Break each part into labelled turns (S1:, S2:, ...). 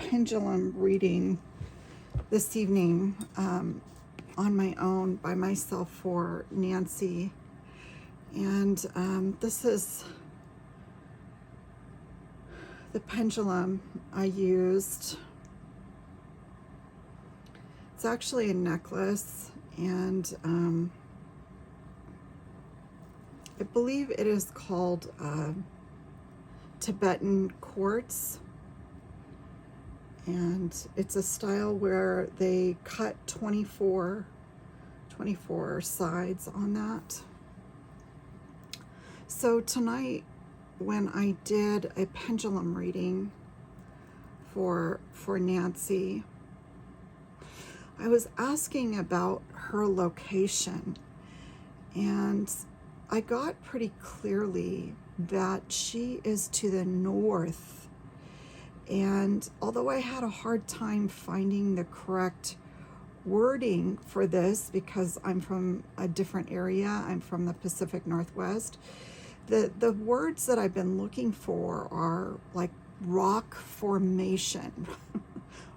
S1: pendulum reading this evening on my own by myself for Nancy. And this is the pendulum I used. It's actually a necklace, and I believe it is called Tibetan quartz, and it's a style where they cut 24 sides on that. So tonight, when I did a pendulum reading for Nancy, I was asking about her location, and I got pretty clearly that she is to the north. And although I had a hard time finding the correct wording for this because I'm from a different area, I'm from the Pacific Northwest, the words that I've been looking for are like rock formation.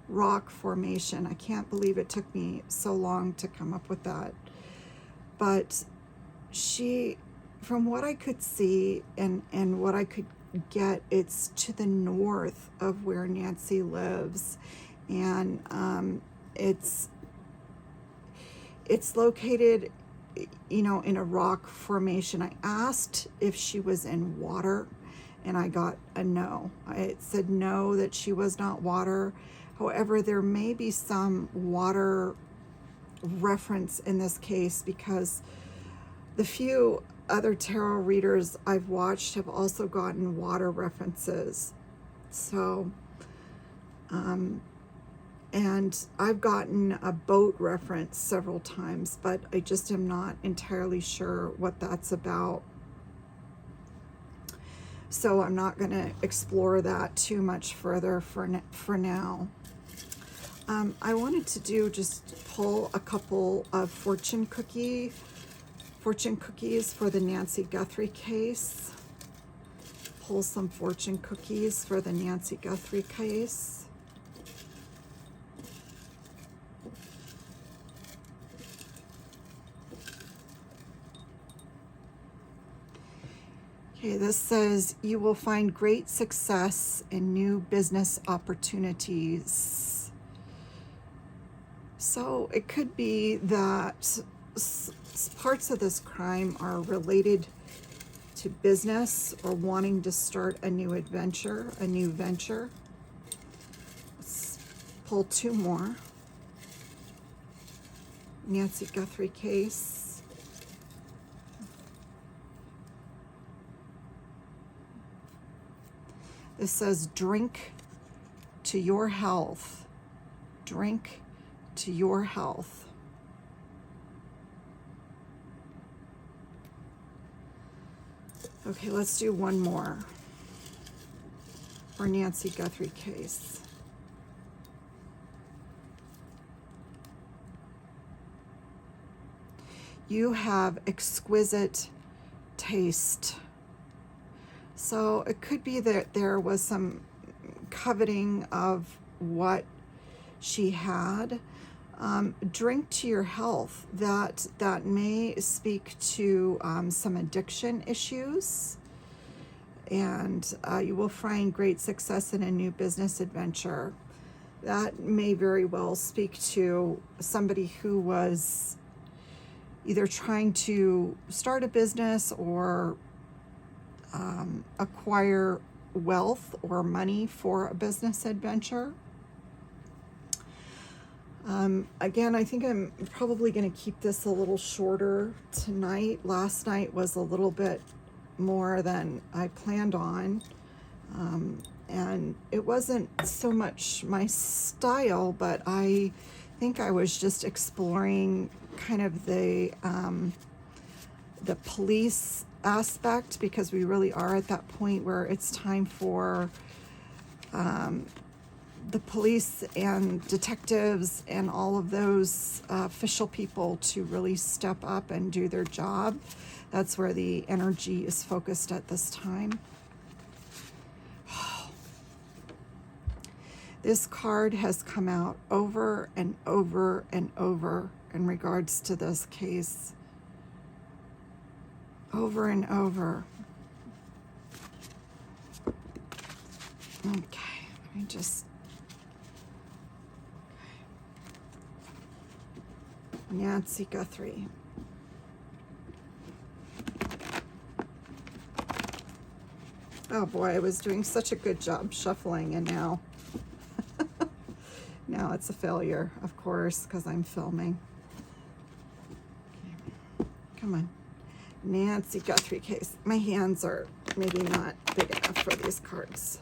S1: Rock formation. I can't believe it took me so long to come up with that. But she, from what I could see and what I could get, it's to the north of where Nancy lives, and it's located, in a rock formation. I asked if she was in water, and I got a no. It said no, that she was not water. However, there may be some water reference in this case, because the few other tarot readers I've watched have also gotten water references. So, and I've gotten a boat reference several times, but I just am not entirely sure what that's about. So I'm not going to explore that too much further for now. I wanted to just pull a couple of fortune cookies for the Nancy Guthrie case. Pull some fortune cookies for the Nancy Guthrie case. Okay, this says, you will find great success in new business opportunities. So it could be that parts of this crime are related to business or wanting to start a new adventure, a new venture. Let's pull two more. Nancy Guthrie case. This says, drink to your health. Drink to your health. Okay, let's do one more for Nancy Guthrie case. You have exquisite taste. So it could be that there was some coveting of what she had. Drink to your health. That may speak to some addiction issues, and you will find great success in a new business adventure. That may very well speak to somebody who was either trying to start a business or acquire wealth or money for a business adventure. Again, I think I'm probably going to keep this a little shorter tonight. Last night was a little bit more than I planned on. And it wasn't so much my style, but I think I was just exploring kind of the police aspect, because we really are at that point where it's time for the police and detectives and all of those official people to really step up and do their job. That's where the energy is focused at this time. This card has come out over and over and over in regards to this case. Over and over. Okay, let me just... Nancy Guthrie. Oh boy, I was doing such a good job shuffling, and now now it's a failure, of course, because I'm filming. Okay. Come on. Nancy Guthrie case. My hands are maybe not big enough for these cards.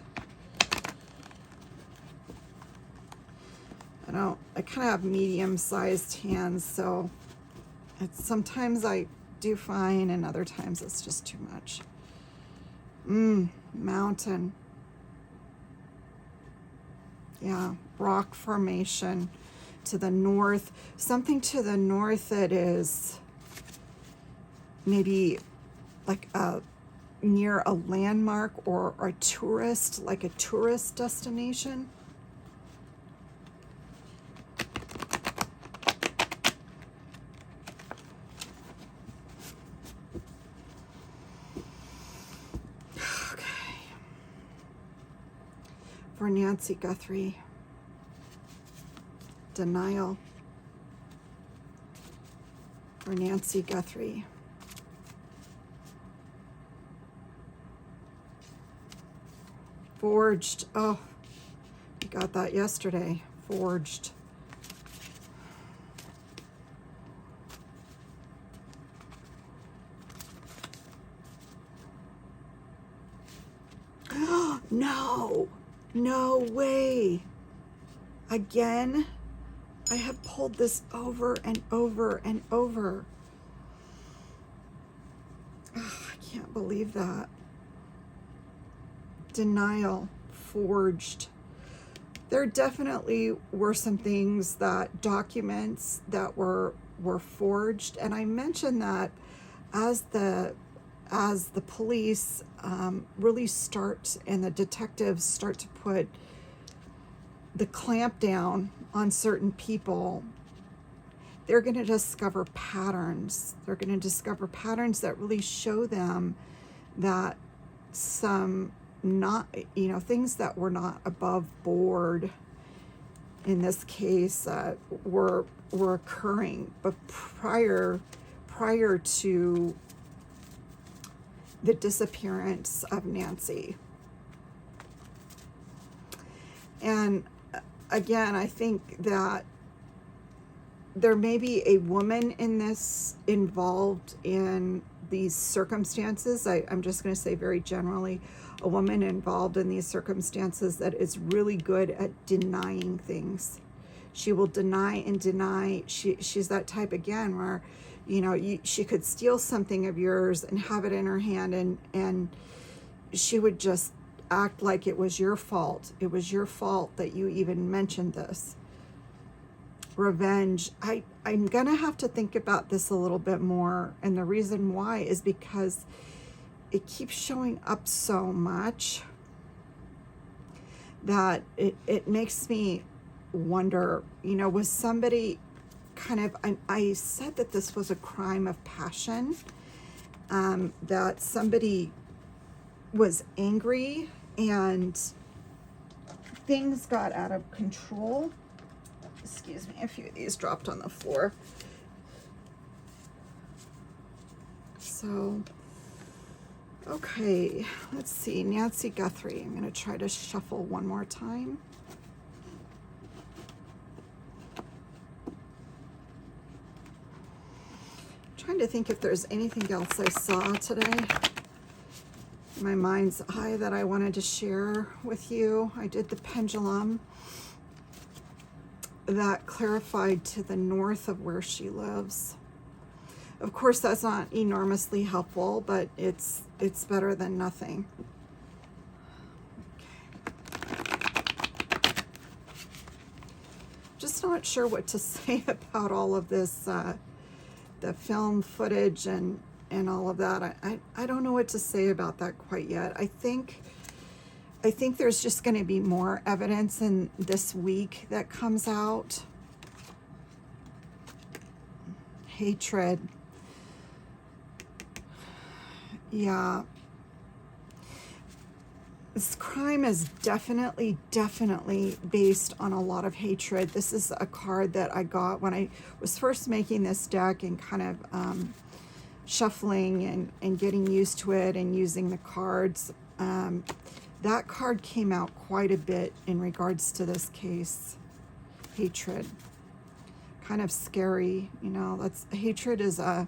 S1: I kind of have medium-sized hands, so sometimes I do fine, and other times it's just too much. Mountain. Yeah, rock formation to the north. Something to the north that is maybe like near a landmark or a tourist, like a tourist destination. For Nancy Guthrie, denial. For Nancy Guthrie, forged. Oh, we got that yesterday. Forged. No. No way. Again, I have pulled this over and over and over. Oh, I can't believe that. Denial, forged. There definitely were some things, that documents that were forged, and I mentioned that as the police really start, and the detectives start to put the clamp down on certain people, they're going to discover patterns. They're going to discover patterns that really show them that some things that were not above board in this case were occurring, but prior to the disappearance of Nancy. And again, I think that there may be a woman in this involved in these circumstances. I'm just going to say very generally, a woman involved in these circumstances that is really good at denying things. She will deny and deny. She's that type again where, she could steal something of yours and have it in her hand, and she would just act like it was your fault. It was your fault that you even mentioned this. Revenge. I'm gonna have to think about this a little bit more, and the reason why is because it keeps showing up so much that it makes me wonder, was somebody kind of, I said that this was a crime of passion, that somebody was angry and things got out of control. Excuse me, a few of these dropped on the floor. So, okay, let's see, Nancy Guthrie. I'm going to try to shuffle one more time. Trying to think if there's anything else I saw today in my mind's eye that I wanted to share with you. I did the pendulum. That clarified to the north of where she lives. Of course, that's not enormously helpful, but it's better than nothing. Okay. Just not sure what to say about all of this, the film footage and all of that. I don't know what to say about that quite yet. I think I think there's just going to be more evidence in this week that comes out. Hatred. Yeah. This crime is definitely based on a lot of hatred. This is a card that I got when I was first making this deck and kind of shuffling and getting used to it and using the cards. That card came out quite a bit in regards to this case. Hatred. Kind of scary, you know. Hatred is a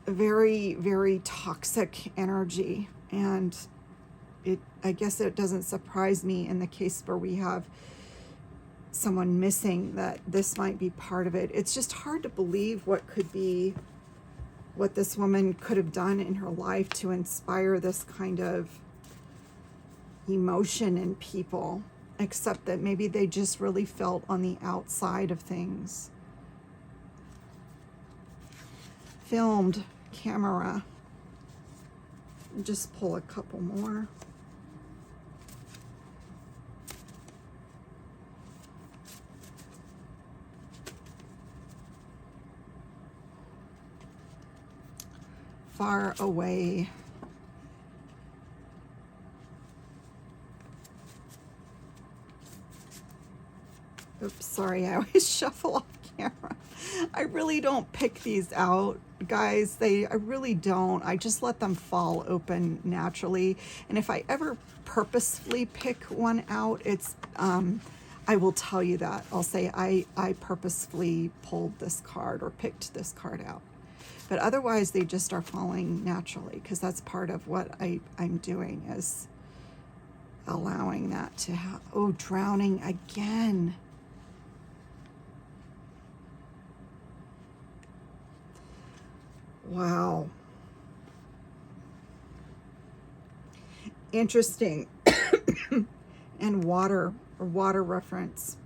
S1: very toxic energy, and I guess it doesn't surprise me in the case where we have someone missing that this might be part of it. It's just hard to believe what this woman could have done in her life to inspire this kind of emotion in people, except that maybe they just really felt on the outside of things. Filmed camera. Just pull a couple more. Far away. Oops, sorry, I always shuffle off camera. I really don't pick these out, guys. I really don't. I just let them fall open naturally. And if I ever purposefully pick one out, it's I will tell you that. I'll say I purposefully pulled this card or picked this card out. But otherwise, they just are falling naturally, because that's part of what I'm doing, is allowing that to happen. Oh, drowning again. Wow. Interesting. And water reference.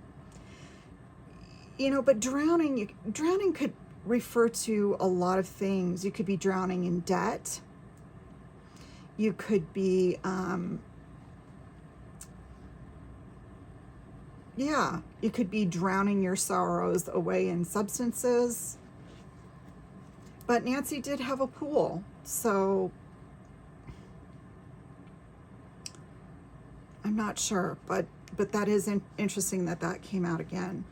S1: You know, but drowning could refer to a lot of things. You could be drowning in debt. You could be, you could be drowning your sorrows away in substances. But Nancy did have a pool, so I'm not sure, but that is interesting that came out again.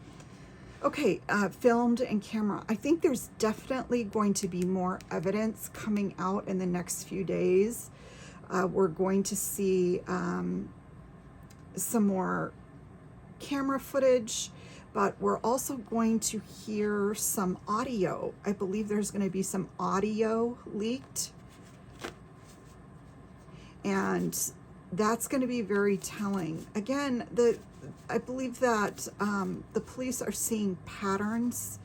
S1: Okay, filmed and camera. I think there's definitely going to be more evidence coming out in the next few days. We're going to see some more camera footage, but we're also going to hear some audio. I believe there's going to be some audio leaked, and that's going to be very telling. Again, I believe that the police are seeing patterns.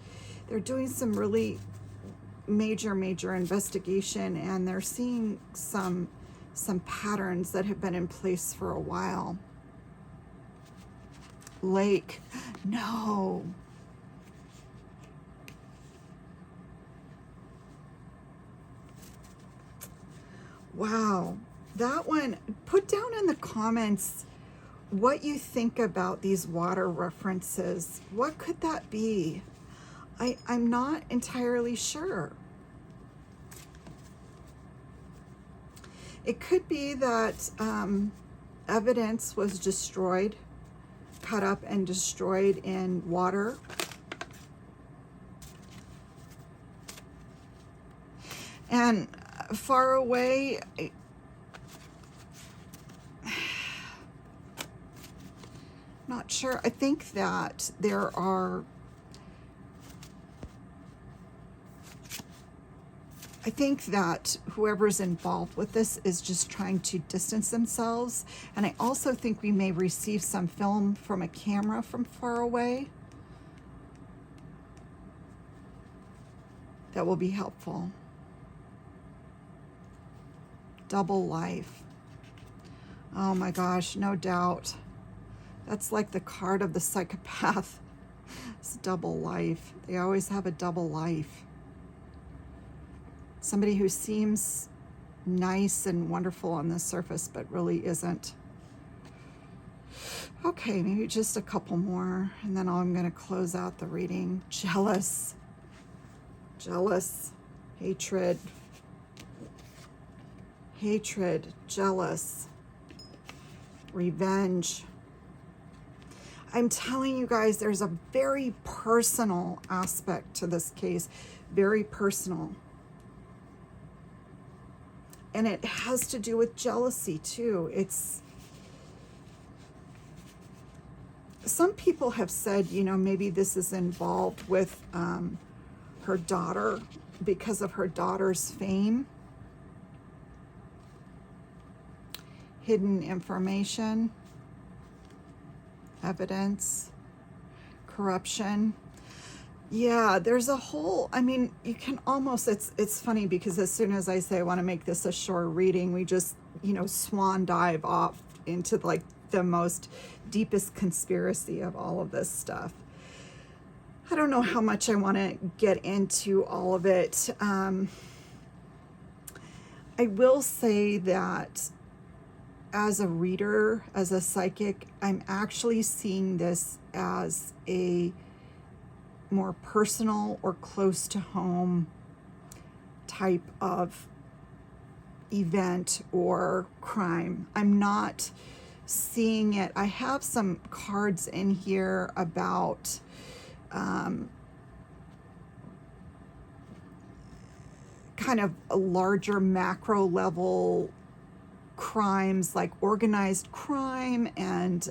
S1: They're doing some really major investigation, and they're seeing some patterns that have been in place for a while. Lake. No. Wow. That one, put down in the comments what you think about these water references. What could that be? I'm not entirely sure. It could be that evidence was destroyed, cut up and destroyed in water. And far away, not sure. I think that there are, I think that whoever's involved with this is just trying to distance themselves. And I also think we may receive some film from a camera from far away that will be helpful. Double life. Oh my gosh, no doubt. That's like the card of the psychopath. It's double life. They always have a double life. Somebody who seems nice and wonderful on the surface, but really isn't. Okay, maybe just a couple more, and then I'm going to close out the reading. Jealous, hatred, jealous, revenge. I'm telling you guys, there's a very personal aspect to this case, very personal. And it has to do with jealousy too. Some people have said, maybe this is involved with her daughter because of her daughter's fame, hidden information, evidence, corruption. Yeah, there's a whole, you can almost, it's funny because as soon as I say I want to make this a short reading, we just, swan dive off into like the most deepest conspiracy of all of this stuff. I don't know how much I want to get into all of it. I will say that as a reader, as a psychic, I'm actually seeing this as a more personal or close to home type of event or crime. I'm not seeing it. I have some cards in here about kind of a larger macro level crimes like organized crime, and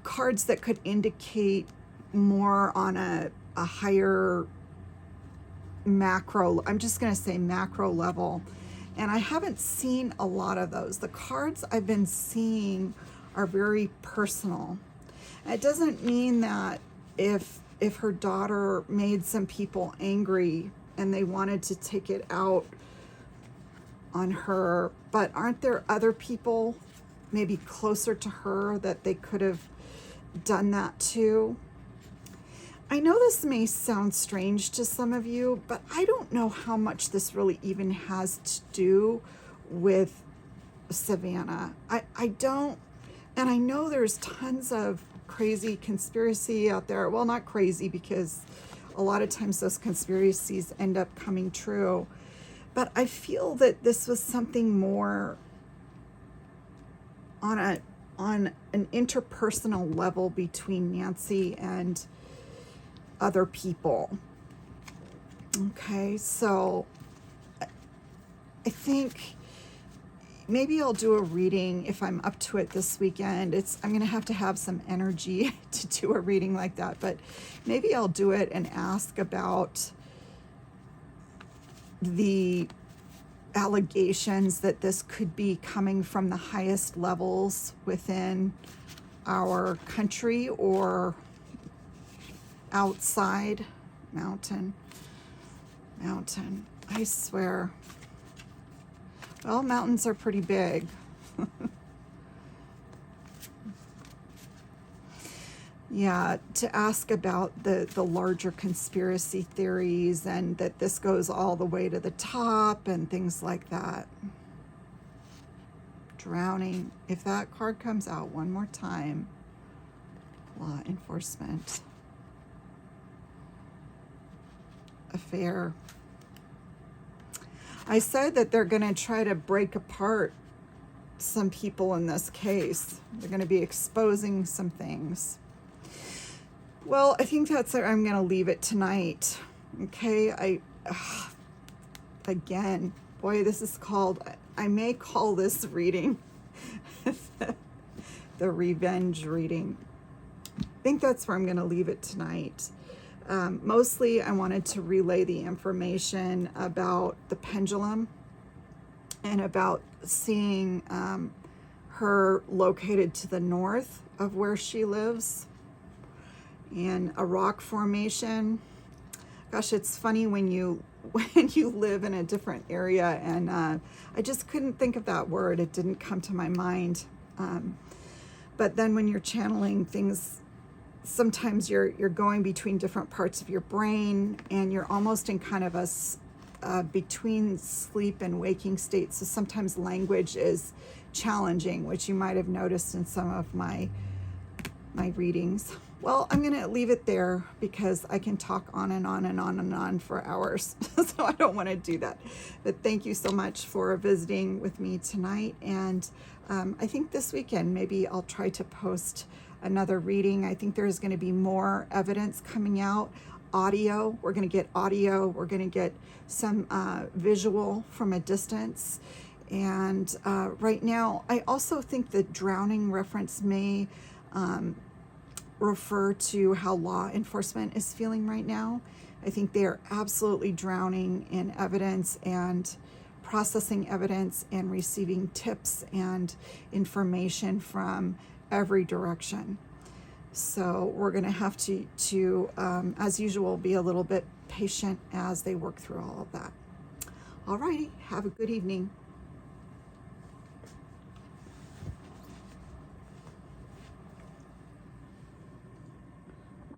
S1: cards that could indicate more on a higher macro, I'm just going to say macro level. And I haven't seen a lot of those. The cards I've been seeing are very personal. It doesn't mean that if her daughter made some people angry and they wanted to take it out on her, but aren't there other people maybe closer to her that they could have done that to? I know this may sound strange to some of you, but I don't know how much this really even has to do with Savannah. I don't, and I know there's tons of crazy conspiracy out there. Well, not crazy, because a lot of times those conspiracies end up coming true. But I feel that this was something more on an interpersonal level between Nancy and other people. Okay, so I think maybe I'll do a reading if I'm up to it this weekend. I'm going to have some energy to do a reading like that, but maybe I'll do it and ask about the allegations that this could be coming from the highest levels within our country or outside. Mountain, I swear. Well, mountains are pretty big. Yeah, to ask about the larger conspiracy theories, and that this goes all the way to the top and things like that. Drowning. If that card comes out one more time, law enforcement. Affair. I said that they're going to try to break apart some people in this case. They're going to be exposing some things. Well, I think that's where I'm going to leave it tonight. Okay, again, boy, this is called, I may call this reading the revenge reading. I think that's where I'm going to leave it tonight. Mostly I wanted to relay the information about the pendulum and about seeing her located to the north of where she lives, and a rock formation. Gosh, it's funny when you live in a different area, and I just couldn't think of that word. It didn't come to my mind. But then when you're channeling things, sometimes you're going between different parts of your brain, and you're almost in kind of a between sleep and waking states. So sometimes language is challenging, which you might have noticed in some of my readings. Well, I'm going to leave it there because I can talk on and on and on and on for hours. So I don't want to do that. But thank you so much for visiting with me tonight. And I think this weekend, maybe I'll try to post another reading. I think there's going to be more evidence coming out. Audio, we're going to get audio. We're going to get some visual from a distance. And right now, I also think the drowning reference may refer to how law enforcement is feeling right now. I think they are absolutely drowning in evidence and processing evidence and receiving tips and information from every direction. So we're going to have to as usual, be a little bit patient as they work through all of that. All righty, have a good evening.